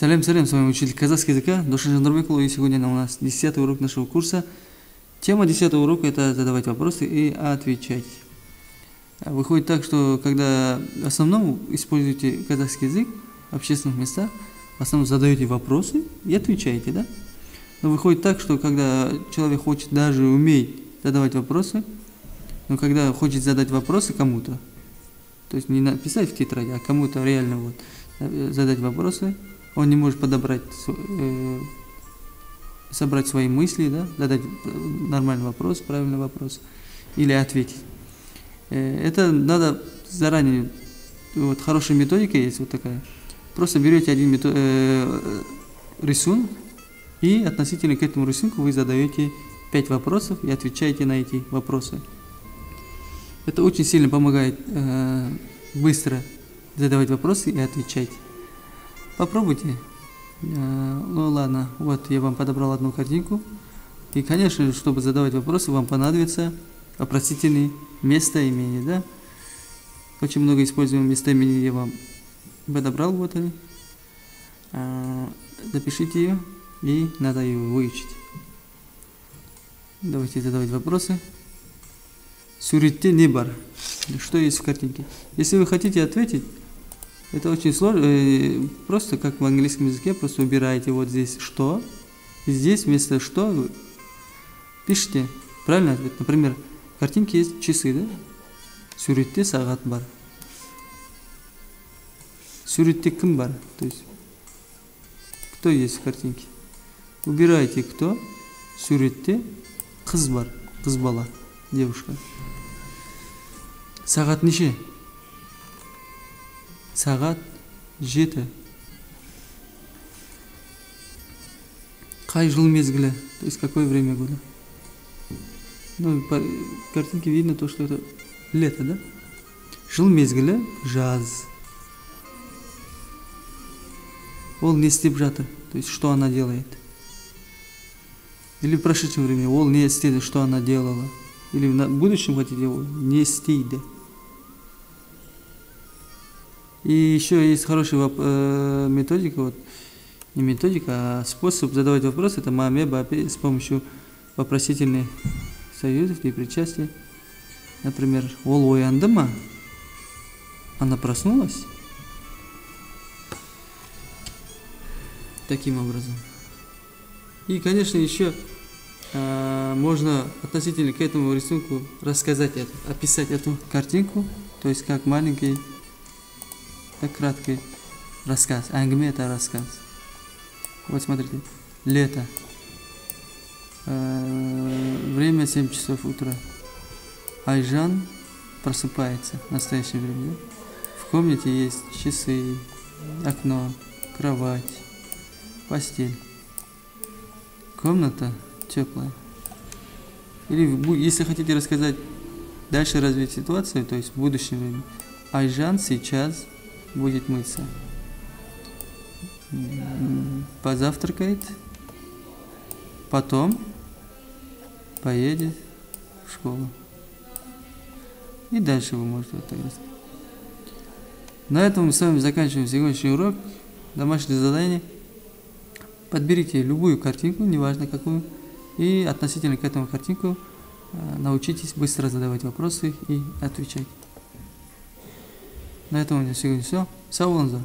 Салям, салям, с вами учитель казахского языка Душан Жандарбеков, и сегодня у нас 10-й урок нашего курса. Тема 10-го урока – это задавать вопросы и отвечать. Выходит так, что когда в основном используете казахский язык в общественных местах, в основном задаете вопросы и отвечаете, да? Но выходит так, что когда человек хочет, даже умеет задавать вопросы, но когда хочет задать вопросы кому-то, то есть не написать в тетради, а кому-то реально вот задать вопросы, он не может подобрать, собрать свои мысли, да, задать нормальный вопрос, правильный вопрос, или ответить. Это надо заранее, вот хорошая методика есть вот такая. Просто берете один рисунок, и относительно к этому рисунку вы задаете 5 вопросов и отвечаете на эти вопросы. Это очень сильно помогает быстро задавать вопросы и отвечать. Попробуйте. Ну ладно, вот я вам подобрал одну картинку. И, конечно, чтобы задавать вопросы, вам понадобится вопросительные местоимения, да? Очень много используем местоимений, я вам подобрал, вот они. Запишите ее, и надо ее выучить. Давайте задавать вопросы. Суретте не бар. Что есть в картинке? Если вы хотите ответить, это очень сложно, просто как в английском языке, просто убираете вот здесь «что», и здесь вместо «что» вы пишите правильный ответ. Например, в картинке есть часы, да? Суретте сагат бар. Суретте ким бар, то есть кто есть в картинке. Убираете кто, суретте кыз бар, кыз бала, девушка. Сагат неше? Сагат жеті. Қай жыл мезгілі, то есть какое время года. Ну, по картинке видно то, что это лето, да? Жыл мезгілі жаз. Ол не істеп жатыр, то есть что она делает. Или в прошедшем времени ол не істеді, что она делала. Или в будущем хотите его не істейді. И еще есть хорошая методика, вот, не методика, а способ задавать вопросы, это маме, бапе, с помощью вопросительных союзов и причастий. Например, ол оянды ма? Она проснулась? Таким образом. И, конечно, еще можно относительно к этому рисунку рассказать, описать эту картинку, то есть как маленький, так краткий рассказ. Ангме – это рассказ. Вот смотрите. Лето. Время 7 часов утра. Айжан просыпается в настоящее время. В комнате есть часы, окно, кровать, постель. Комната теплая. Или если хотите рассказать дальше развить ситуацию, то есть в будущем времени, Айжан сейчас будет мыться, позавтракает, потом поедет в школу. И дальше вы можете вот так рассказать. На этом мы с вами заканчиваем сегодняшний урок. Домашнее задание. Подберите любую картинку, неважно какую, и относительно к этому картинку научитесь быстро задавать вопросы и отвечать. На этом у меня сегодня все. Сау болыңыздар.